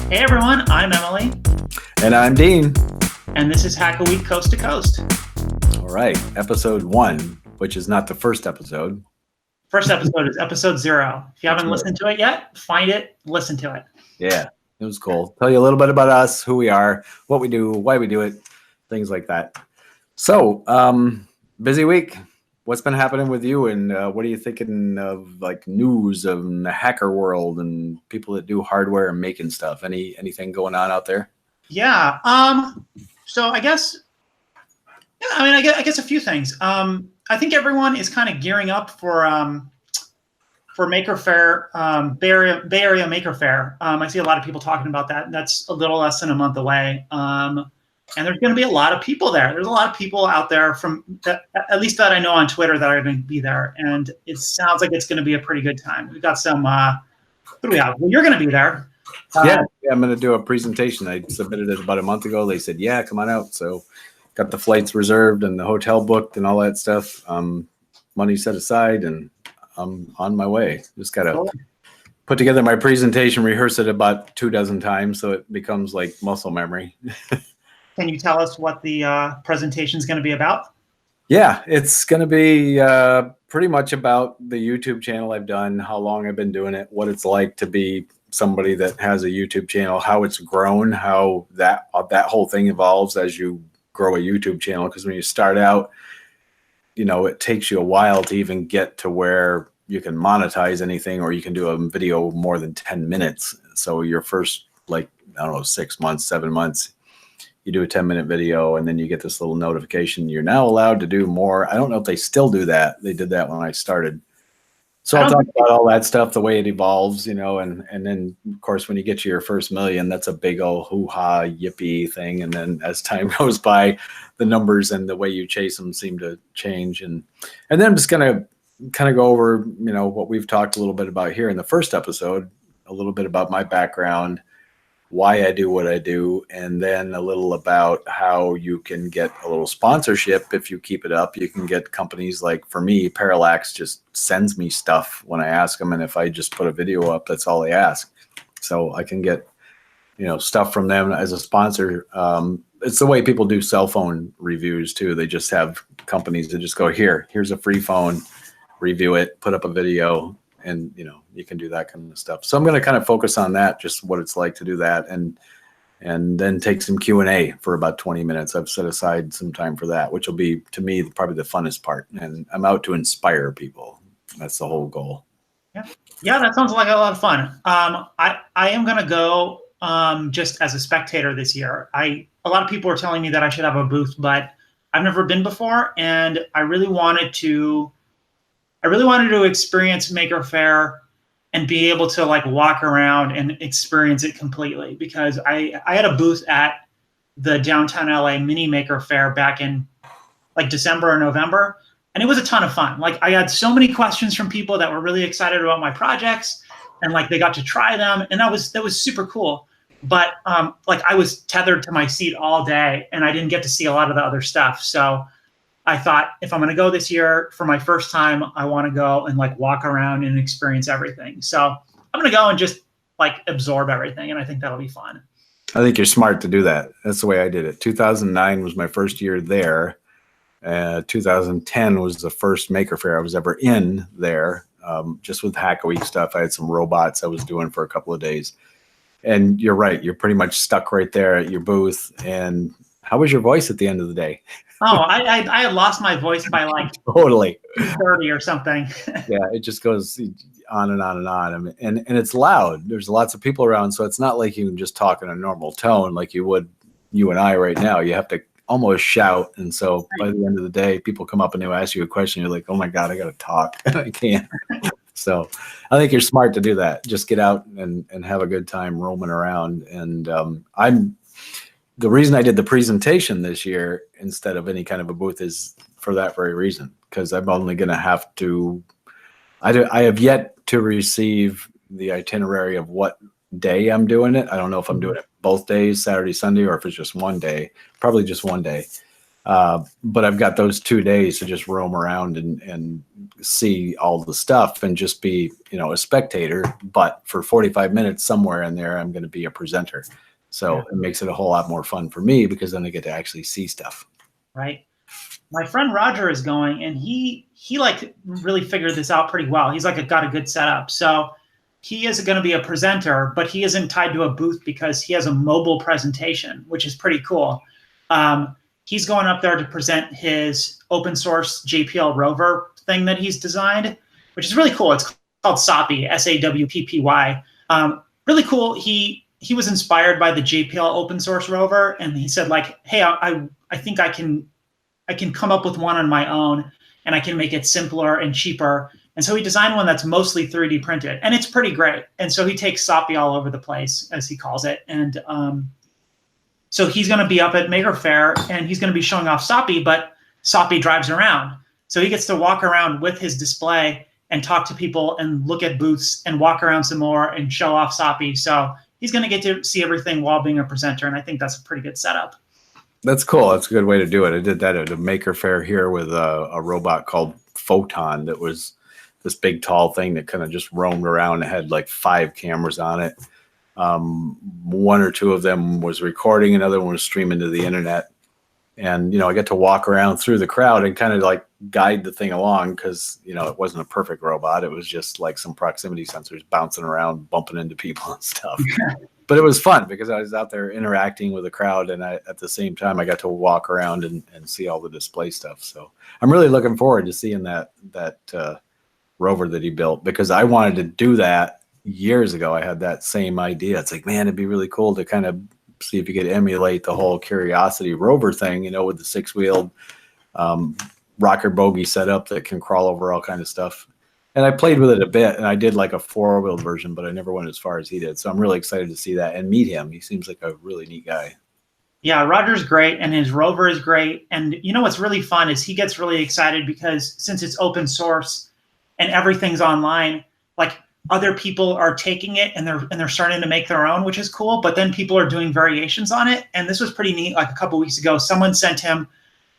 Hey everyone, I'm Emily. And I'm Dean. And this is Hackaweek Coast to Coast. All right, episode 1, which is not the first episode. First episode is episode 0. If you haven't listened to it yet, find it, listen to it. Yeah, it was cool. Tell you a little bit about us, who we are, what we do, why we do it, things like that. So, busy week. What's been happening with you, and what are you thinking of, like, news of the hacker world and people that do hardware and making stuff? Anything going on out there? Yeah. So I guess, I guess a few things. I think everyone is kind of gearing up for Maker Faire, Bay Area Maker Faire. I see a lot of people talking about that. That's a little less than a month away. And there's going to be a lot of people there. There's a lot of people out there at least that I know on Twitter, that are going to be there. And it sounds like it's going to be a pretty good time. We've got some, what do we have? Well, you're going to be there. Yeah, I'm going to do a presentation. I submitted it about a month ago. They said, yeah, come on out. So got the flights reserved and the hotel booked and all that stuff. Money set aside, and I'm on my way. Just got to put together my presentation, rehearse it about 24 times so it becomes like muscle memory. Can you tell us what the presentation is going to be about? Yeah, it's going to be pretty much about the YouTube channel I've done, how long I've been doing it, what it's like to be somebody that has a YouTube channel, how it's grown, how that whole thing evolves as you grow a YouTube channel. Because when you start out, it takes you a while to even get to where you can monetize anything, or you can do a video more than 10 minutes. So your first, 6 months, 7 months, you do a 10-minute video, and then you get this little notification. You're now allowed to do more. I don't know if they still do that. They did that when I started. So I'll talk about all that stuff, the way it evolves, and then, of course, when you get to your first million, that's a big old hoo-ha, yippee thing. And then as time goes by, the numbers and the way you chase them seem to change. And then I'm just going to kind of go over, what we've talked a little bit about here in the first episode, a little bit about my background, why I do what I do, and then a little about how you can get a little sponsorship. If you keep it up, you can get companies like, for me, Parallax just sends me stuff when I ask them. And if I just put a video up, that's all they ask. So I can get, stuff from them as a sponsor. It's the way people do cell phone reviews too. They just have companies that just go, here's a free phone, review it, put up a video. And, you can do that kind of stuff. So I'm going to kind of focus on that, just what it's like to do that. And then take some Q&A for about 20 minutes. I've set aside some time for that, which will be, to me, probably the funnest part. And I'm out to inspire people. That's the whole goal. Yeah, that sounds like a lot of fun. I am going to go just as a spectator this year. A lot of people are telling me that I should have a booth, but I've never been before. And I really wanted to experience Maker Faire and be able to walk around and experience it completely, because I had a booth at the downtown LA mini Maker Faire back in December or November. And it was a ton of fun. I had so many questions from people that were really excited about my projects, and they got to try them. And that was super cool. But I was tethered to my seat all day, and I didn't get to see a lot of the other stuff. So I thought, if I'm going to go this year for my first time, I want to go and walk around and experience everything. So I'm going to go and just absorb everything. And I think that'll be fun. I think you're smart to do that. That's the way I did it. 2009 was my first year there. 2010 was the first Maker Faire I was ever in there. Just with Hackaweek stuff. I had some robots I was doing for a couple of days. And you're right. You're pretty much stuck right there at your booth. And how was your voice at the end of the day? Oh, I had lost my voice by totally 30 or something. Yeah, it just goes on and on and on. And it's loud. There's lots of people around, so it's not like you can just talk in a normal tone like you would, you and I right now. You have to almost shout. And so by the end of the day, people come up and they'll ask you a question. You're like, oh my God, I got to talk. I can't. So I think you're smart to do that. Just get out and have a good time roaming around. And the reason I did the presentation this year instead of any kind of a booth is for that very reason, because I'm only going to have to, I have yet to receive the itinerary of what day I'm doing it. I don't know if I'm doing it both days, Saturday, Sunday, or if it's just one day, probably just one day. But I've got those 2 days to just roam around and see all the stuff and just be, a spectator. But for 45 minutes somewhere in there, I'm going to be a presenter. So it makes it a whole lot more fun for me because then I get to actually see stuff. Right. My friend Roger is going, and he like really figured this out pretty well. He's like got a good setup. So he is going to be a presenter, but he isn't tied to a booth because he has a mobile presentation, which is pretty cool. He's going up there to present his open source JPL rover thing that he's designed, which is really cool. It's called SAWPPY, SAWPPY. Really cool. He was inspired by the JPL open source rover, and he said like, hey, I think I can come up with one on my own, and I can make it simpler and cheaper. And so he designed one that's mostly 3D printed, and it's pretty great. And so he takes SAWPPY all over the place, as he calls it. And so he's going to be up at Maker Faire, and he's going to be showing off SAWPPY, but SAWPPY drives around. So he gets to walk around with his display and talk to people and look at booths and walk around some more and show off SAWPPY. So he's going to get to see everything while being a presenter, and I think that's a pretty good setup. That's cool. That's a good way to do it. I did that at a Maker Faire here with a robot called Photon that was this big, tall thing that kind of just roamed around. It had like 5 cameras on it. 1 or 2 of them was recording, another one was streaming to the internet. And, I got to walk around through the crowd and kind of like guide the thing along because, it wasn't a perfect robot. It was just like some proximity sensors bouncing around, bumping into people and stuff. But it was fun because I was out there interacting with the crowd, and at the same time, I got to walk around and see all the display stuff. So I'm really looking forward to seeing that rover that he built, because I wanted to do that years ago. I had that same idea. It's like, man, it'd be really cool to kind of see if you could emulate the whole Curiosity rover thing, with the 6-wheeled rocker bogie setup that can crawl over all kind of stuff. And I played with it a bit, and I did like a 4-wheeled version, but I never went as far as he did. So I'm really excited to see that and meet him. He seems like a really neat guy. Yeah, Roger's great, and his rover is great. And what's really fun is he gets really excited because since it's open source and everything's online, like other people are taking it and they're starting to make their own, which is cool. But then people are doing variations on it, and this was pretty neat. Like a couple weeks ago, someone sent him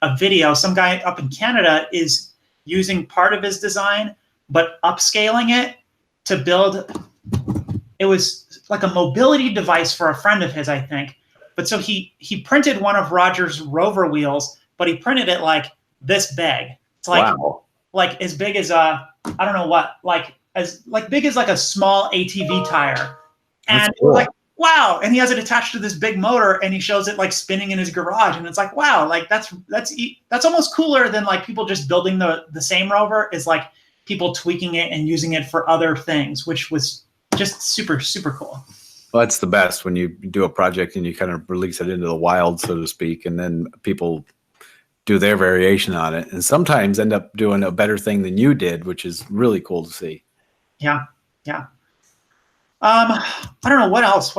a video. Some guy up in Canada is using part of his design, but upscaling it to build. It was like a mobility device for a friend of his, I think. But so he printed one of Roger's rover wheels, but he printed it like this big. It's like like as big as I don't know what, like as big as like a small ATV tire. And cool. Like, wow. And he has it attached to this big motor, and he shows it like spinning in his garage. And it's like, wow, like that's almost cooler than like people just building the same rover, is like people tweaking it and using it for other things, which was just super, super cool. Well, that's the best when you do a project and you kind of release it into the wild, so to speak, and then people do their variation on it and sometimes end up doing a better thing than you did, which is really cool to see. Yeah. Yeah. I don't know what else.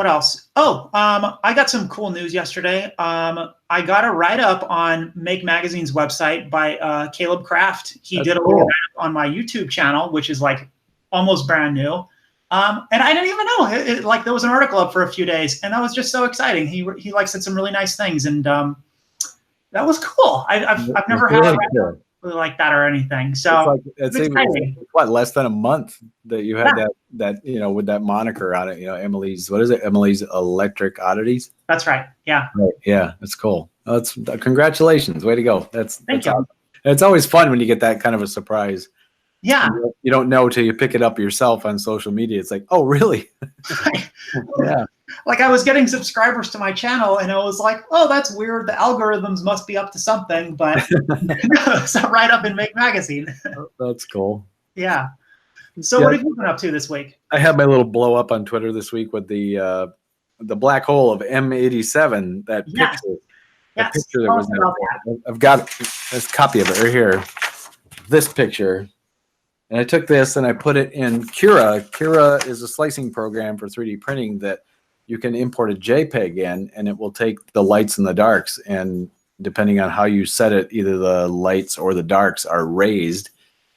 Oh, I got some cool news yesterday. I got a write-up on Make Magazine's website by Caleb Kraft. He did a little write-up on my YouTube channel, which is like almost brand new. And I didn't even know like there was an article up for a few days, and that was just so exciting. He like said some really nice things, and that was cool. I've never had a write-up like that or anything. So it's exciting. What, less than a month that you had that with that moniker on it, Emily's, what is it? Emily's Electric Oddities. That's right. Yeah. Right. Yeah. That's cool. That's congratulations. Way to go. Thank you. Awesome. It's always fun when you get that kind of a surprise. Yeah. You don't know till you pick it up yourself on social media. It's like, oh, really? Yeah. Like I was getting subscribers to my channel, and I was like, oh, that's weird. The algorithms must be up to something, but it's right up in Make Magazine. That's cool. Yeah. So what have you been up to this week? I had my little blow up on Twitter this week with the black hole of M87, that picture. Yes. That picture that was there. I've got this copy of it right here. This picture. And I took this and I put it in Cura. Cura is a slicing program for 3D printing that you can import a JPEG in, and it will take the lights and the darks. And depending on how you set it, either the lights or the darks are raised.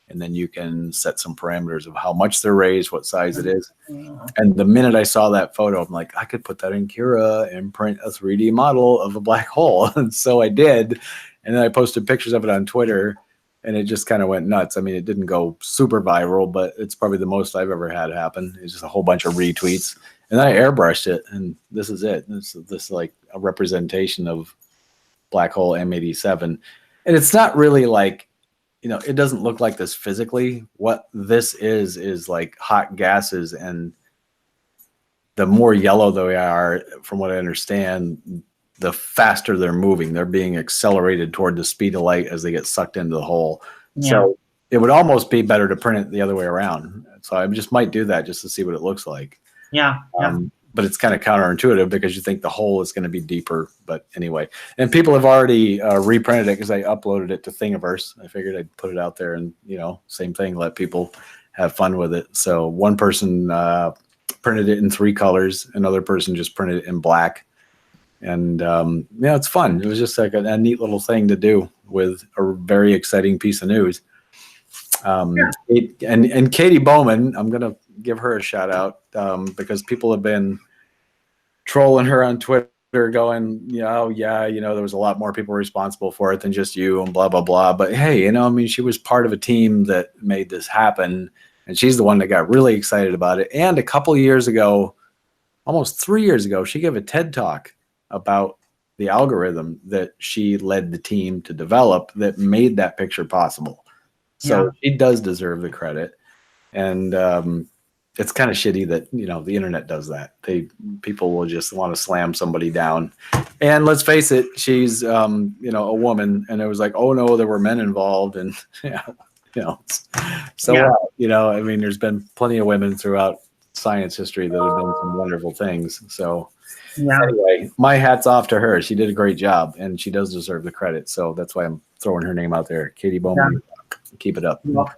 And then you can set some parameters of how much they're raised, what size it is. And the minute I saw that photo, I'm like, I could put that in Cura and print a 3D model of a black hole. And so I did. And then I posted pictures of it on Twitter, and it just kind of went nuts. I mean, it didn't go super viral, but it's probably the most I've ever had happen. It's just a whole bunch of retweets. And then I airbrushed it, and this is it. This like a representation of black hole M87. And it's not really like, it doesn't look like this physically. What this is like hot gases, and the more yellow they are, from what I understand, the faster they're moving. They're being accelerated toward the speed of light as they get sucked into the hole. Yeah. So it would almost be better to print it the other way around. So I just might do that just to see what it looks like. Yeah. But it's kind of counterintuitive because you think the hole is going to be deeper. But anyway, and people have already reprinted it because I uploaded it to Thingiverse. I figured I'd put it out there and, same thing, let people have fun with it. So one person printed it in 3 colors. Another person just printed it in black. And, it's fun. It was just like a neat little thing to do with a very exciting piece of news. And Katie Bowman, I'm going to give her a shout out because people have been trolling her on Twitter going, there was a lot more people responsible for it than just you and blah, blah, blah. But hey, she was part of a team that made this happen, and she's the one that got really excited about it. And a couple of years ago, almost 3 years ago, she gave a TED Talk about the algorithm that she led the team to develop that made that picture possible. So she does deserve the credit. And it's kind of shitty that, the internet does that. People will just want to slam somebody down. And let's face it, she's, a woman, and it was like, oh no, there were men involved. And, there's been plenty of women throughout science history that have done some wonderful things. So anyway, my hat's off to her. She did a great job, and she does deserve the credit. So that's why I'm throwing her name out there. Katie Bowman, keep it up. Well,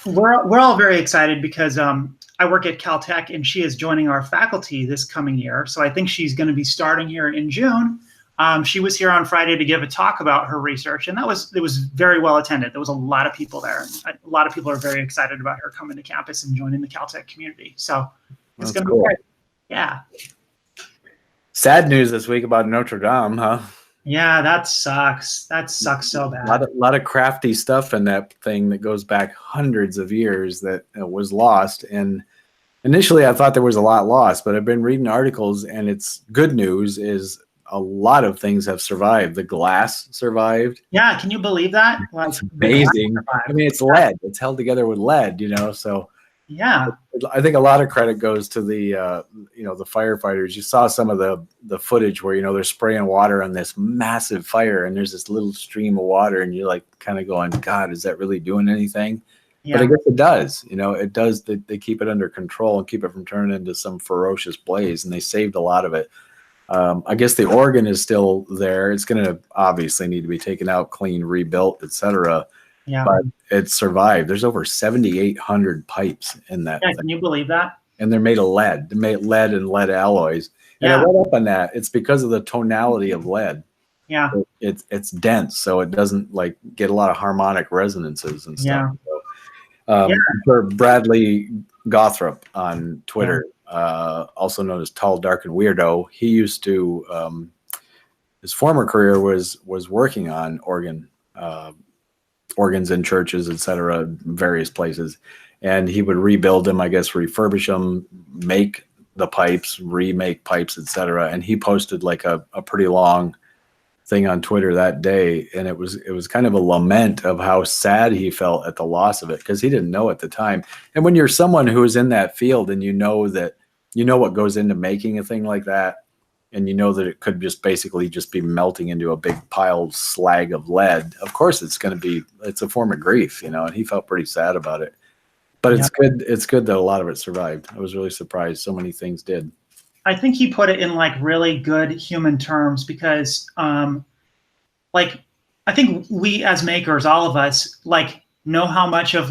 we're all very excited because I work at Caltech, and she is joining our faculty this coming year. So I think she's going to be starting here in June. She was here on Friday to give a talk about her research, and it was very well attended. There was a lot of people there. A lot of people are very excited about her coming to campus and joining the Caltech community. So it's going to be great. Yeah. Sad news this week about Notre Dame, huh? Yeah, that sucks. That sucks so bad. A lot of crafty stuff in that thing that goes back hundreds of years that was lost. And initially I thought there was a lot lost, but I've been reading articles, and it's good news is a lot of things have survived. The glass survived. Yeah, can you believe that? That's amazing. I mean, it's lead. It's held together with lead, so yeah. I think a lot of credit goes to the the firefighters. You saw some of the footage where they're spraying water on this massive fire, and there's this little stream of water, and you're like kind of going, God, is that really doing anything? Yeah. But I guess it does. It does. They keep it under control and keep it from turning into some ferocious blaze, and they saved a lot of it. I guess the organ is still there. It's going to obviously need to be taken out, clean, rebuilt, etc. Yeah. But it survived. There's over 7,800 pipes in that thing. Can you believe that? And they're made of lead. They're made lead and lead alloys. And I read up on that. It's because of the tonality of lead. Yeah. It's dense, so it doesn't get a lot of harmonic resonances and stuff. Yeah. So, for Bradley Gothrop on Twitter, also known as Tall, Dark, and Weirdo, he used to his former career was working on organs in churches, etc., various places, and he would rebuild them, I guess, refurbish them, make the pipes, remake pipes, etc. And he posted a pretty long thing on Twitter that day, and it was kind of a lament of how sad he felt at the loss of it, because he didn't know at the time. And when you're someone who is in that field and you know what goes into making a thing like that, and that it could just basically be melting into a big pile slag of lead, of course it's a form of grief, and he felt pretty sad about it. But it's good that a lot of it survived. I was really surprised so many things did. I think he put it in really good human terms, because I think we as makers, all of us, know how much of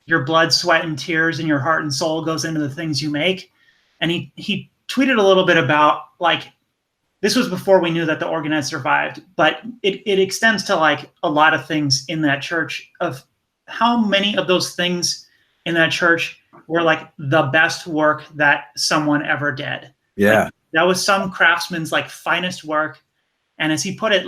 your blood, sweat, and tears and your heart and soul goes into the things you make. And he tweeted a little bit about this was before we knew that the organ had survived, but it extends to a lot of things in that church, of how many of those things in that church were the best work that someone ever did. Yeah. That was some craftsman's finest work. And as he put it,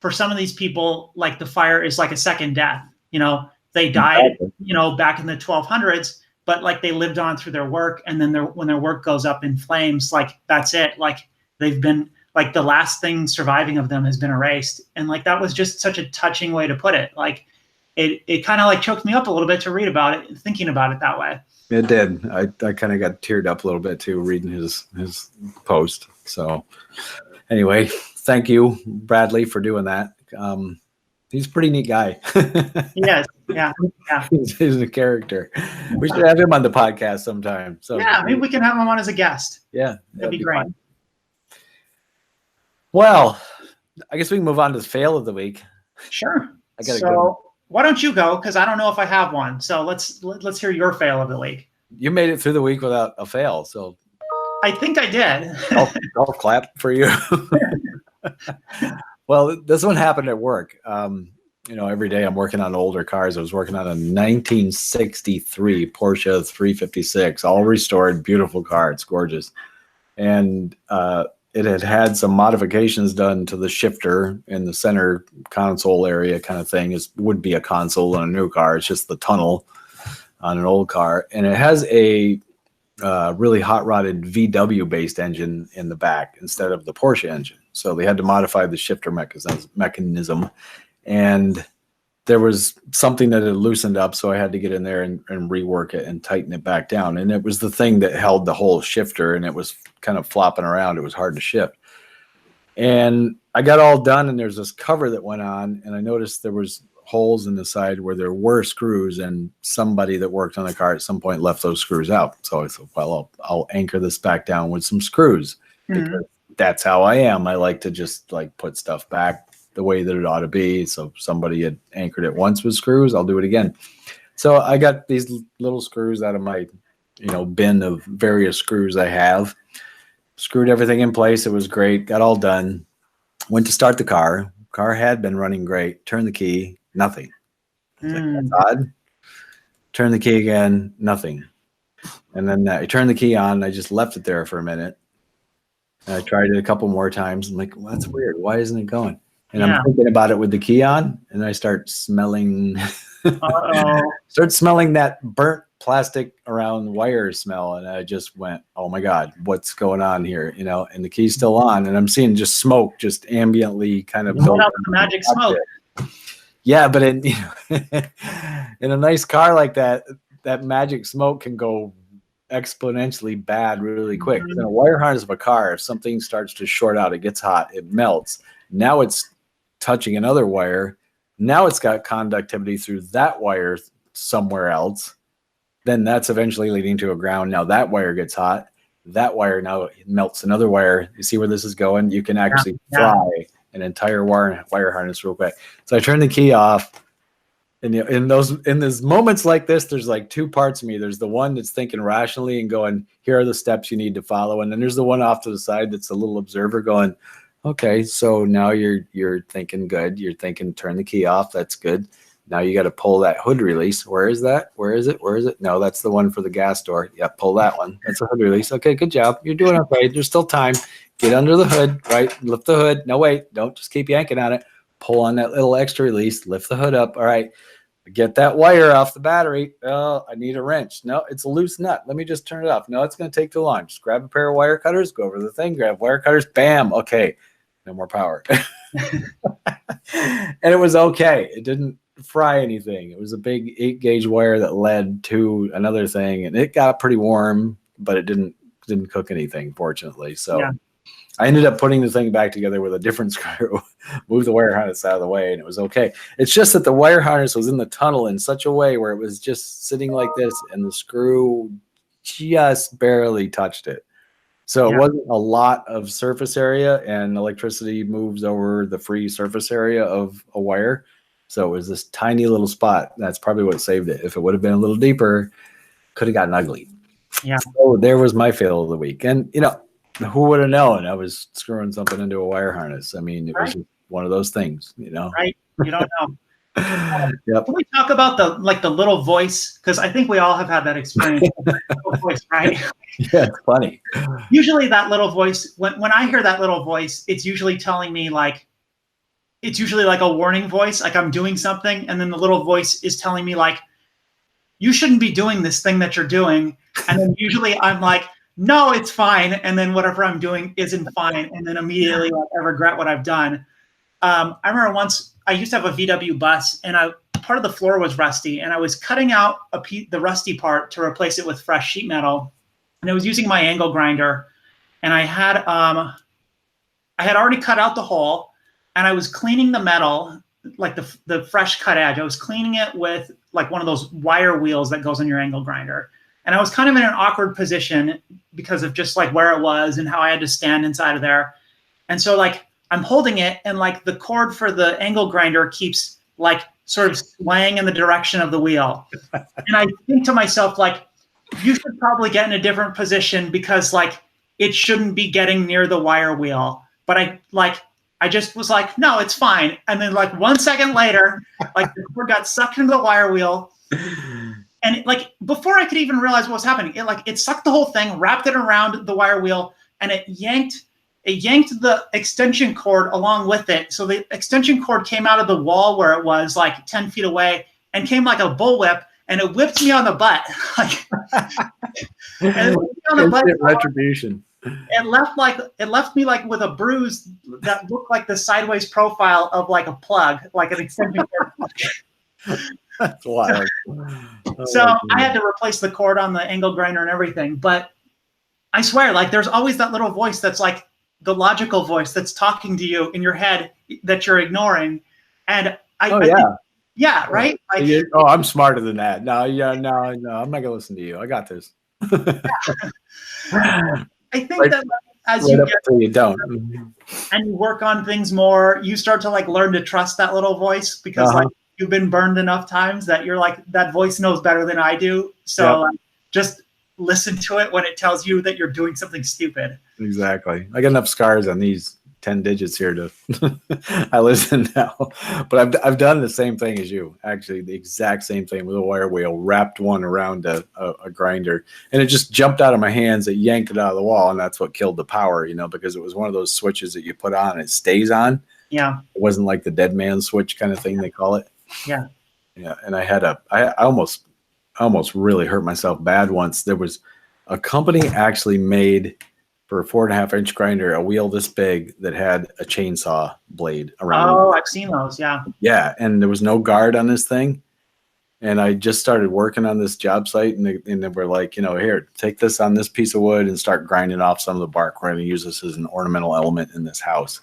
for some of these people, like the fire is like a second death. You know, they died, you know, back in the 1200s, but like they lived on through their work. And then when their work goes up in flames, like that's it. Like they've been like the last thing surviving of them has been erased. And like, that was just such a touching way to put it. Like it kind of like choked me up a little bit to read about it, thinking about it that way. It did. I kind of got teared up a little bit too, reading his post. So anyway, thank you, Bradley, for doing that. He's a pretty neat guy. Yes. Yeah. He's a character. We should have him on the podcast sometime. So yeah, maybe we can have him on as a guest. Yeah. That'd be great. Fun. Well, I guess we can move on to the fail of the week. Sure. So why don't you go? Because I don't know if I have one. So let's hear your fail of the week. You made it through the week without a fail. So I think I did. I'll clap for you. Well, this one happened at work. You know, every day I'm working on older cars. I was working on a 1963 Porsche 356, all restored, beautiful car. It's gorgeous. And it had some modifications done to the shifter in the center console area kind of thing. It would be a console in a new car. It's just the tunnel on an old car. And it has a really hot-rodded VW-based engine in the back instead of the Porsche engine. So they had to modify the shifter mechanism. And there was something that had loosened up, so I had to get in there and rework it and tighten it back down. And it was the thing that held the whole shifter, and it was kind of flopping around. It was hard to shift. And I got all done, and there's this cover that went on, and I noticed there was holes in the side where there were screws, and somebody that worked on the car at some point left those screws out. So I thought, well, I'll anchor this back down with some screws, because that's how I am. I like to just like put stuff back the way that it ought to be. So if somebody had anchored it once with screws, I'll do it again. So I got these little screws out of my, bin of various screws I have, screwed everything in place. It was great. Got all done. Went to start the car. Car had been running great. Turned the key, nothing. That's odd. Turned the key again, nothing. And then I turned the key on. I just left it there for a minute. And I tried it a couple more times. I'm like, well, that's weird. Why isn't it going? And I'm thinking about it with the key on, and I start smelling that burnt plastic around wire smell. And I just went, oh my God, what's going on here? And the key's still on, and I'm seeing just smoke, just ambiently kind of build up the magic smoke. Yeah, but in a nice car like that, that magic smoke can go exponentially bad really quick. In a wire harness of a car, if something starts to short out, it gets hot, it melts. Now it's touching another wire. Now it's got conductivity through that wire somewhere else. Then that's eventually leading to a ground. Now that wire gets hot. That wire now melts another wire. You see where this is going? You can actually fry an entire wire harness real quick. So I turn the key off. And in those moments like this, there's like two parts of me. There's the one that's thinking rationally and going, here are the steps you need to follow. And then there's the one off to the side that's a little observer going, okay, so now you're thinking good. You're thinking turn the key off. That's good. Now you got to pull that hood release. Where is that? Where is it? Where is it? No, that's the one for the gas door. Yeah, pull that one. That's a hood release. Okay, good job. You're doing okay. There's still time. Get under the hood, right? Lift the hood. No, wait. Don't just keep yanking on it. Pull on that little extra release. Lift the hood up. All right. Get that wire off the battery. Oh, I need a wrench. No, it's a loose nut. Let me just turn it off. No, it's going to take too long. Just grab a pair of wire cutters, go over to the thing, grab wire cutters, bam. Okay. No more power. And it was okay. It didn't fry anything. It was a big 8-gauge wire that led to another thing, and it got pretty warm, but it didn't cook anything, fortunately. So I ended up putting the thing back together with a different screw, moved the wire harness out of the way, and it was okay. It's just that the wire harness was in the tunnel in such a way where it was just sitting like this, and the screw just barely touched it. So it wasn't a lot of surface area, and electricity moves over the free surface area of a wire. So it was this tiny little spot. That's probably what saved it. If it would have been a little deeper, could have gotten ugly. Yeah. So there was my fail of the week. And, who would have known I was screwing something into a wire harness? I mean, it was just one of those things, Right. You don't know. Can we talk about the little voice? Because I think we all have had that experience. Little voice, right? Yeah, it's funny. Usually that little voice, when I hear that little voice, it's usually telling me like, it's usually like a warning voice, like I'm doing something, and then the little voice is telling me like, you shouldn't be doing this thing that you're doing. And then usually I'm like, no, it's fine. And then whatever I'm doing isn't fine. And then immediately like, I regret what I've done. I remember once I used to have a VW bus, and part of the floor was rusty, and I was cutting out the rusty part to replace it with fresh sheet metal. And I was using my angle grinder, and I had already cut out the hole, and I was cleaning the metal, like the fresh cut edge. I was cleaning it with like one of those wire wheels that goes on your angle grinder. And I was kind of in an awkward position because of just like where it was and how I had to stand inside of there. And so like I'm holding it, and like the cord for the angle grinder keeps like sort of swaying in the direction of the wheel. And I think to myself, like, you should probably get in a different position because like it shouldn't be getting near the wire wheel. But I just was like, no, it's fine. And then like 1 second later, like the cord got sucked into the wire wheel. And like before I could even realize what was happening, it sucked the whole thing, wrapped it around the wire wheel, and it yanked the extension cord along with it. So the extension cord came out of the wall where it was like 10 feet away and came like a bullwhip, and it whipped me on the butt. Like, and it whipped me on the butt. Retribution. It left me like with a bruise that looked like the sideways profile of like a plug, like an extension cord plug. That's wild. So I had to replace the cord on the angle grinder and everything. But I swear, like there's always that little voice that's like the logical voice that's talking to you in your head that you're ignoring. And I think, yeah, right? Like, I'm smarter than that. No, I'm not gonna listen to you. I got this. I think that as you don't and you work on things more, you start to like learn to trust that little voice because like you've been burned enough times that you're like, that voice knows better than I do. So like, just listen to it when it tells you that you're doing something stupid. Exactly. I got enough scars on these 10 digits here to I listen now. But I've done the same thing as you, actually, the exact same thing with a wire wheel, wrapped one around a grinder, and it just jumped out of my hands. It yanked it out of the wall, and that's what killed the power, because it was one of those switches that you put on and it stays on. Yeah. It wasn't like the dead man switch kind of thing they call it. Yeah. Yeah. And I almost really hurt myself bad once. There was a company actually made for a 4.5-inch grinder, a wheel this big that had a chainsaw blade around. Oh, I've seen those. Yeah. Yeah. And there was no guard on this thing. And I just started working on this job site, and they were like, here, take this on this piece of wood and start grinding off some of the bark. We're going to use this as an ornamental element in this house.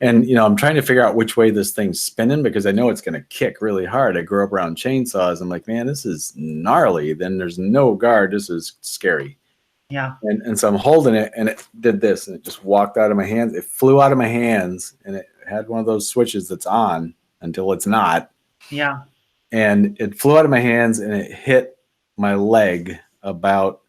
And, I'm trying to figure out which way this thing's spinning because I know it's going to kick really hard. I grew up around chainsaws. I'm like, man, this is gnarly. Then there's no guard. This is scary. Yeah. And so I'm holding it, and it did this, and it just walked out of my hands. It flew out of my hands, and it had one of those switches that's on until it's not. Yeah. And it flew out of my hands, and it hit my leg about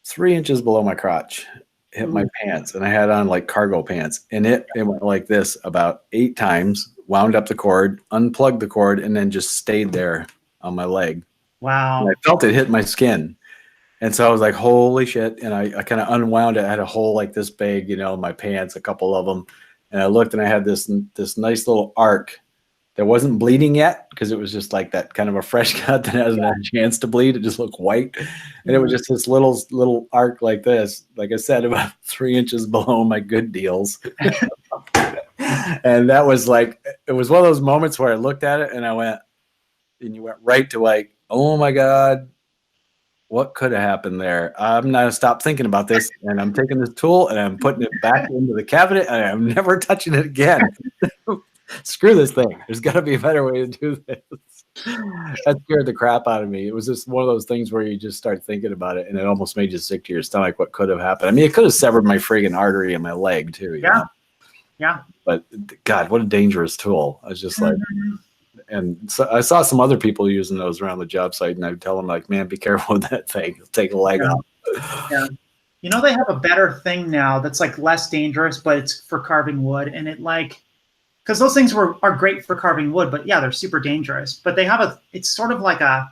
3 inches below my crotch. Hit my pants, and I had on like cargo pants, and it went like this about 8 times, wound up the cord, unplugged the cord, and then just stayed there on my leg. Wow. And I felt it hit my skin. And so I was like, holy shit. And I kind of unwound it. I had a hole like this big, in my pants, a couple of them. And I looked, and I had this nice little arc that wasn't bleeding yet because it was just like that kind of a fresh cut that hasn't had a chance to bleed. It just looked white. And it was just this little arc like this, like I said, about 3 inches below my good deals. And that was like, it was one of those moments where I looked at it and you went right to like, oh my God, what could have happened there? I'm not gonna stop thinking about this, and I'm taking this tool and I'm putting it back into the cabinet, and I'm never touching it again. Screw this thing. There's got to be a better way to do this. That scared the crap out of me. It was just one of those things where you just start thinking about it, and it almost made you sick to your stomach. What could have happened? I mean, it could have severed my friggin' artery in my leg too. Yeah. Yeah. But God, what a dangerous tool. I was just like, and so I saw some other people using those around the job site, and I'd tell them like, man, be careful with that thing. It'll take a leg off. Yeah. They have a better thing now that's like less dangerous, but it's for carving wood, and it like, because those things are great for carving wood, but yeah, they're super dangerous. But they have it's sort of like a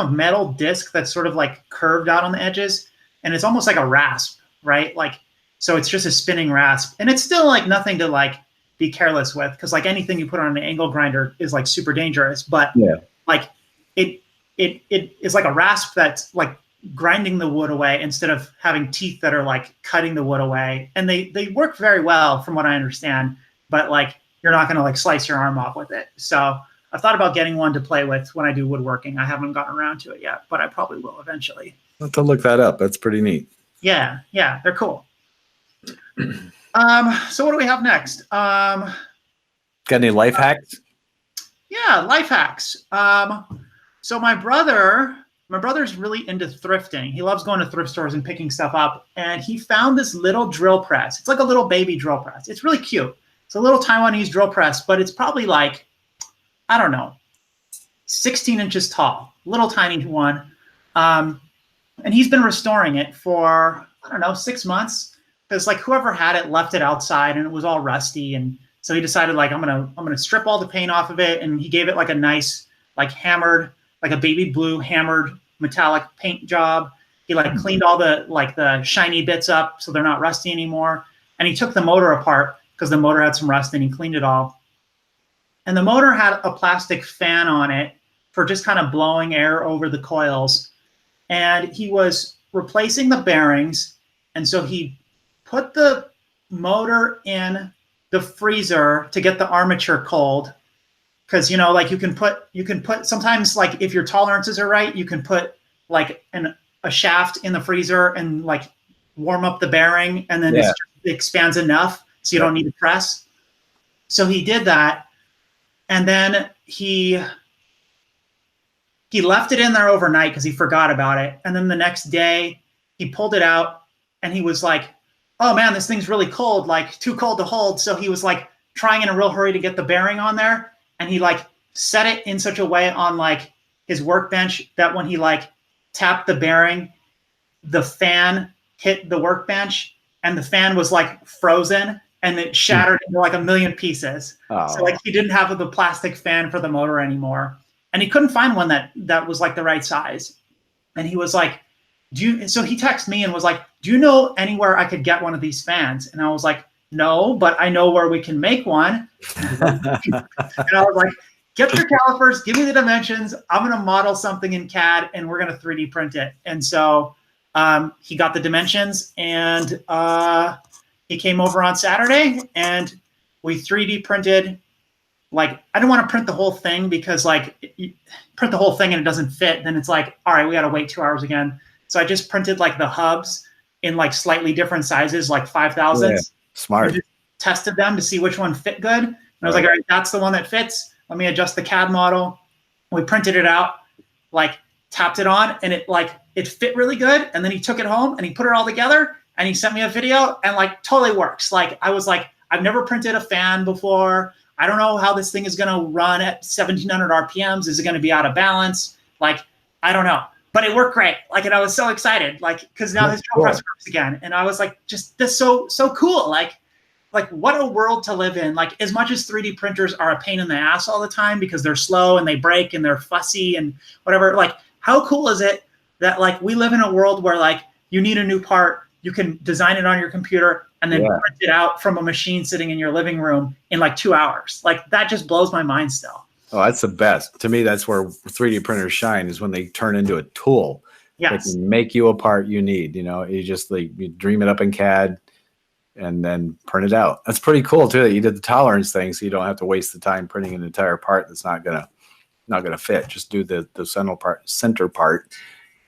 metal disc that's sort of like curved out on the edges, and it's almost like a rasp, right? Like, so it's just a spinning rasp, and it's still like nothing to like be careless with, because like anything you put on an angle grinder is like super dangerous. But like it is like a rasp that's like grinding the wood away instead of having teeth that are like cutting the wood away. And they work very well from what I understand, but like you're not going to like slice your arm off with it. So I've thought about getting one to play with when I do woodworking. I haven't gotten around to it yet, but I probably will eventually. I'll have to look that up. That's pretty neat. Yeah, they're cool. So what do we have next? Got any life hacks? Yeah, life hacks. So my brother's really into thrifting. He loves going to thrift stores and picking stuff up. And he found this little drill press. It's like a little baby drill press. It's really cute. It's a little Taiwanese drill press, but it's probably like, I don't know, 16 inches tall, little tiny one. And he's been restoring it for, I don't know, 6 months. Because like whoever had it left it outside and it was all rusty. And so he decided like, I'm gonna strip all the paint off of it. And he gave it like a nice, like hammered, like a baby blue hammered metallic paint job. He like cleaned all the shiny bits up so they're not rusty anymore. And he took the motor apart because the motor had some rust and he cleaned it all. And the motor had a plastic fan on it for just kind of blowing air over the coils. And he was replacing the bearings. And so he put the motor in the freezer to get the armature cold. Because, you know, like you can put sometimes like if your tolerances are right, you can put like a shaft in the freezer and like warm up the bearing and then it expands enough so you don't need to press. So he did that. And then he left it in there overnight because he forgot about it. And then the next day he pulled it out and he was like, oh man, this thing's really cold, like too cold to hold. So he was like trying in a real hurry to get the bearing on there. And he like set it in such a way on like his workbench that when he like tapped the bearing, the fan hit the workbench and the fan was like frozen and it shattered into like a million pieces. Oh. So like he didn't have the plastic fan for the motor anymore. And he couldn't find one that was like the right size. And he was like, so he texted me and was like, do you know anywhere I could get one of these fans? And I was like, no, but I know where we can make one. And I was like, get your calipers, give me the dimensions. I'm going to model something in CAD and we're going to 3D print it. And so he got the dimensions and he came over on Saturday and we 3D printed. Like, I didn't want to print the whole thing because like you print the whole thing and it doesn't fit. Then it's like, all right, we got to wait 2 hours again. So I just printed like the hubs in like slightly different sizes, like 5,000s. Yeah, smart. Just tested them to see which one fit good. And I was like, all right, that's the one that fits. Let me adjust the CAD model. We printed it out, like tapped it on and it fit really good. And then he took it home and he put it all together and he sent me a video and like totally works. Like I was like, I've never printed a fan before. I don't know how this thing is going to run at 1700 RPMs. Is it going to be out of balance? Like, I don't know. But it worked great. Like, and I was so excited, like, because now his drill press works again. And I was like, just this so cool. Like what a world to live in. Like, as much as 3D printers are a pain in the ass all the time because they're slow and they break and they're fussy and whatever. Like, how cool is it that like we live in a world where like you need a new part, you can design it on your computer and then print it out from a machine sitting in your living room in like 2 hours. Like that just blows my mind still. Oh, that's the best. To me, that's where 3D printers shine is when they turn into a tool. Yes. They can make you a part you need. You know, you just like you dream it up in CAD and then print it out. That's pretty cool too that you did the tolerance thing so you don't have to waste the time printing an entire part that's not gonna fit. Just do the center part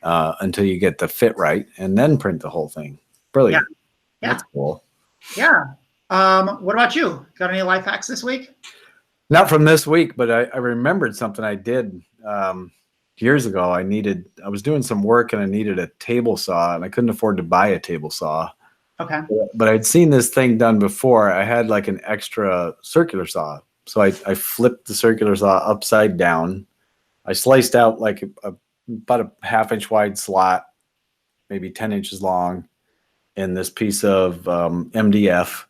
until you get the fit right and then print the whole thing. Brilliant. Yeah. That's cool. Yeah. What about you? Got any life hacks this week? Not from this week, but I remembered something I did years ago. I was doing some work and I needed a table saw and I couldn't afford to buy a table saw. Okay. But I'd seen this thing done before. I had like an extra circular saw. So I flipped the circular saw upside down. I sliced out like about a 1/2 inch wide slot, maybe 10 inches long in this piece of MDF.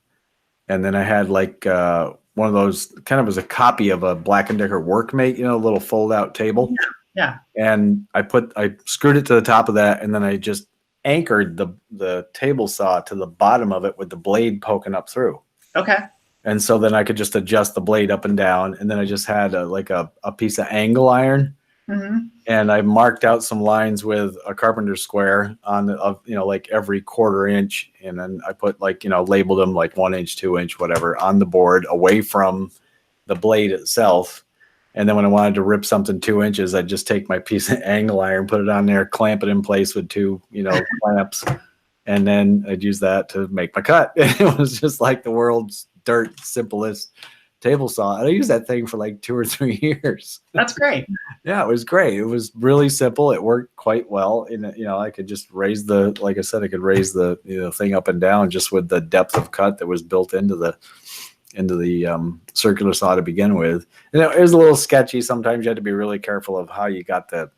And then I had like one of those kind of as a copy of a Black & Decker Workmate, you know, a little fold out table. Yeah. And I screwed it to the top of that. And then I just anchored the table saw to the bottom of it with the blade poking up through. Okay. And so then I could just adjust the blade up and down. And then I just had a piece of angle iron. Mm-hmm. And I marked out some lines with a carpenter square on like every 1/4 inch. And then I put labeled them like 1 inch, 2 inch, whatever on the board away from the blade itself. And then when I wanted to rip something 2 inches, I'd just take my piece of angle iron, put it on there, clamp it in place with two, clamps. And then I'd use that to make my cut. It was just like the world's simplest table saw. And I used that thing for like 2 or 3 years. That's great. Yeah, it was great. It was really simple. It worked quite well. And I could just raise the thing up and down just with the depth of cut that was built into the circular saw to begin with. And it was a little sketchy. Sometimes you had to be really careful of how you got the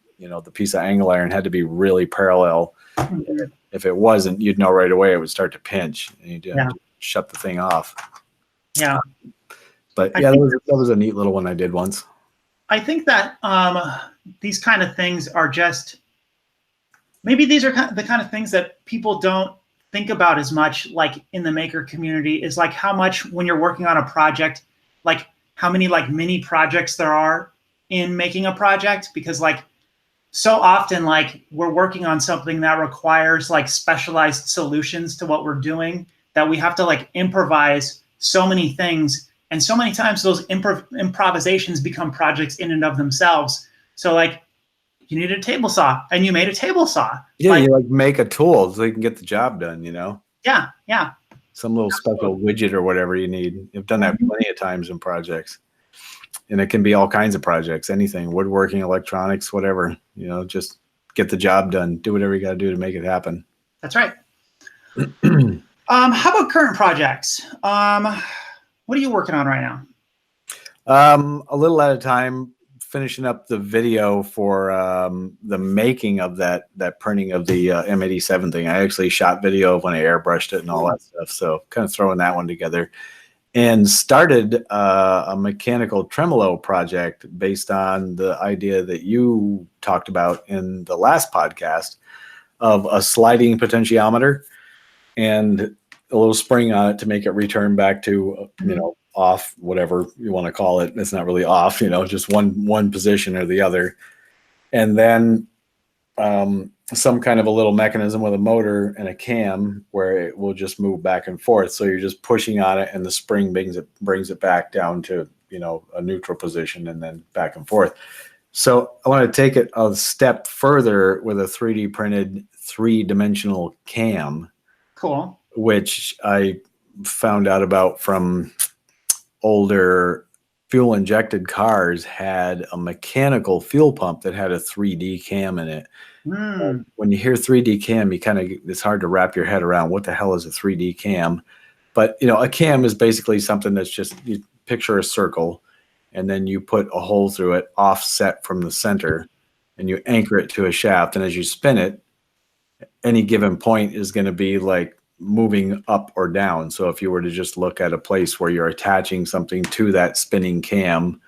piece of angle iron had to be really parallel. Mm-hmm. If it wasn't, you'd know right away it would start to pinch, and you'd have to shut the thing off. Yeah. But yeah, that was a neat little one I did once. I think that these kind of things are just, maybe these are the kind of things that people don't think about as much, like in the maker community, is like how much when you're working on a project, like how many like mini projects there are in making a project, because like so often like we're working on something that requires like specialized solutions to what we're doing, that we have to like improvise so many things. And so many times those improvisations become projects in and of themselves. So like you need a table saw and you made a table saw. Yeah, you like make a tool so you can get the job done, Yeah, yeah. Some little special widget or whatever you need. You've done that plenty of times in projects. And it can be all kinds of projects, anything, woodworking, electronics, whatever, just get the job done. Do whatever you got to do to make it happen. That's right. How about current projects? What are you working on right now? A little at a time, finishing up the video for the making of that printing of the M87 thing. I actually shot video of when I airbrushed it and all that stuff. So kind of throwing that one together. And started a mechanical tremolo project based on the idea that you talked about in the last podcast of a sliding potentiometer and a little spring on it to make it return back to, off, whatever you want to call it. It's not really off, just one position or the other. And then some kind of a little mechanism with a motor and a cam where it will just move back and forth. So you're just pushing on it and the spring brings it back down to, a neutral position and then back and forth. So I want to take it a step further with a 3D printed 3-dimensional cam. Cool. Which I found out about from older fuel injected cars had a mechanical fuel pump that had a 3D cam in it. When you hear 3D cam, it's hard to wrap your head around what the hell is a 3D cam. But a cam is basically something that's just, you picture a circle and then you put a hole through it offset from the center and you anchor it to a shaft. And as you spin it, any given point is going to be like moving up or down. So if you were to just look at a place where you're attaching something to that spinning cam,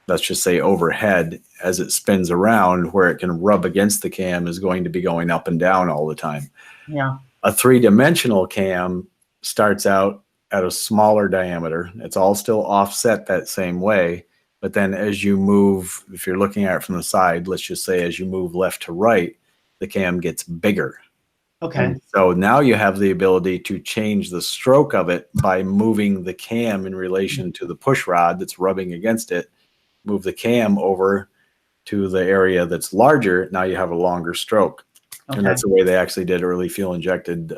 let's just say overhead, as it spins around where it can rub against the cam is going to be going up and down all the time. Yeah. A 3-dimensional cam starts out at a smaller diameter. It's all still offset that same way. But then as you move, if you're looking at it from the side, let's just say as you move left to right, the cam gets bigger. Okay. And so now you have the ability to change the stroke of it by moving the cam in relation to the push rod that's rubbing against it. Move the cam over to the area that's larger. Now you have a longer stroke. Okay. And that's the way they actually did early fuel injected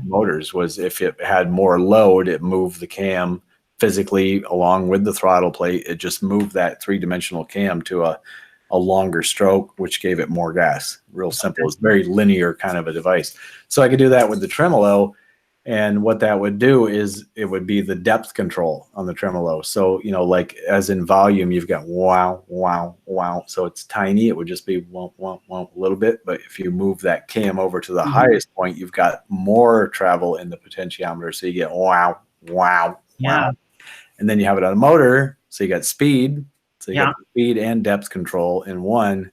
motors, was if it had more load, it moved the cam physically along with the throttle plate. It just moved that 3-dimensional cam to a longer stroke, which gave it more gas. Real simple. It's very linear kind of a device. So I could do that with the tremolo. And what that would do is it would be the depth control on the tremolo. So, like as in volume, you've got wow, wow, wow. So it's tiny. It would just be wow, wow, wow, a little bit. But if you move that cam over to the highest point, you've got more travel in the potentiometer. So you get wow, wow, wow. And then you have it on a motor. So you got speed. So you got speed and depth control in one.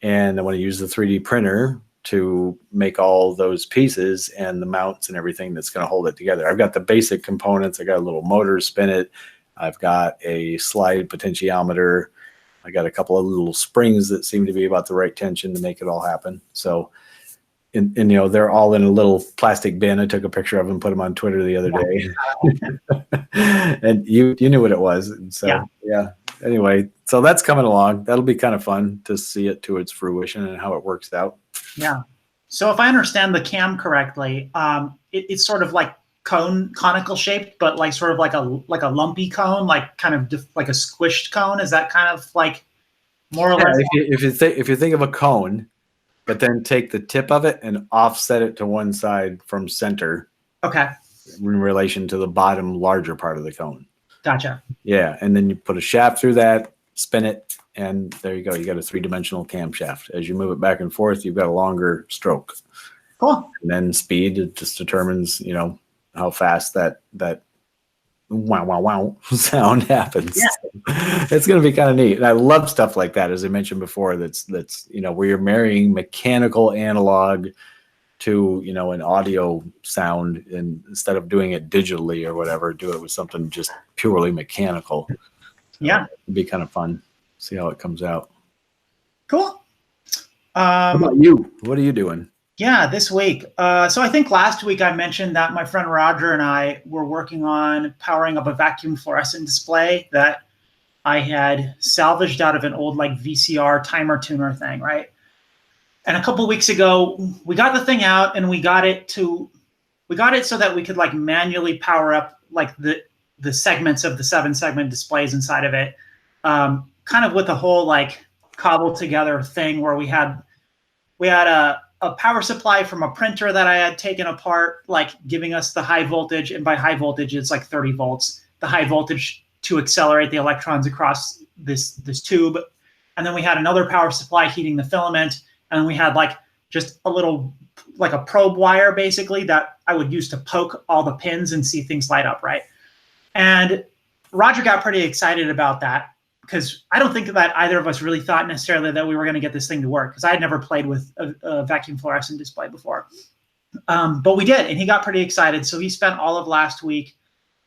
And I want to use the 3D printer to make all those pieces and the mounts and everything that's going to hold it together. I've got the basic components. I got a little motor to spin it. I've got a slide potentiometer. I got a couple of little springs that seem to be about the right tension to make it all happen. So, and you know, they're all in a little plastic bin. I took a picture of them, put them on Twitter the other day. And you knew what it was. And so, yeah. Anyway, so that's coming along. That'll be kind of fun to see it to its fruition and how it works out. Yeah. So if I understand the cam correctly, it's sort of like conical shaped, but like sort of like a lumpy cone, like kind of like a squished cone. Is that kind of like more or less? If you think of a cone, but then take the tip of it and offset it to one side from center. Okay. In relation to the bottom larger part of the cone. Gotcha. Yeah, and then you put a shaft through that, spin it, and there you go. You got a 3-dimensional camshaft. As you move it back and forth, you've got a longer stroke. Cool. And then speed, it just determines, you know, how fast that wow wow wow sound happens. Yeah. It's going to be kind of neat. And I love stuff like that, as I mentioned before, that's you know, where you're marrying mechanical analog to, you know, an audio sound, and instead of doing it digitally or whatever, do it with something just purely mechanical. Yeah. It'd be kind of fun. See how it comes out. Cool. How about you? What are you doing? Yeah, this week. So I think last week I mentioned that my friend Roger and I were working on powering up a vacuum fluorescent display that I had salvaged out of an old like VCR timer tuner thing, right? And a couple of weeks ago, we got the thing out and we got it so that we could like manually power up like the segments of the 7-segment displays inside of it, kind of with a whole like cobbled together thing where we had a power supply from a printer that I had taken apart, like giving us the high voltage, and by high voltage it's like 30 volts, the high voltage to accelerate the electrons across this tube. And then we had another power supply heating the filament. And we had like just a little, like a probe wire basically that I would use to poke all the pins and see things light up, right? And Roger got pretty excited about that because I don't think that either of us really thought necessarily that we were going to get this thing to work, because I had never played with a vacuum fluorescent display before. But we did, and he got pretty excited. So he spent all of last week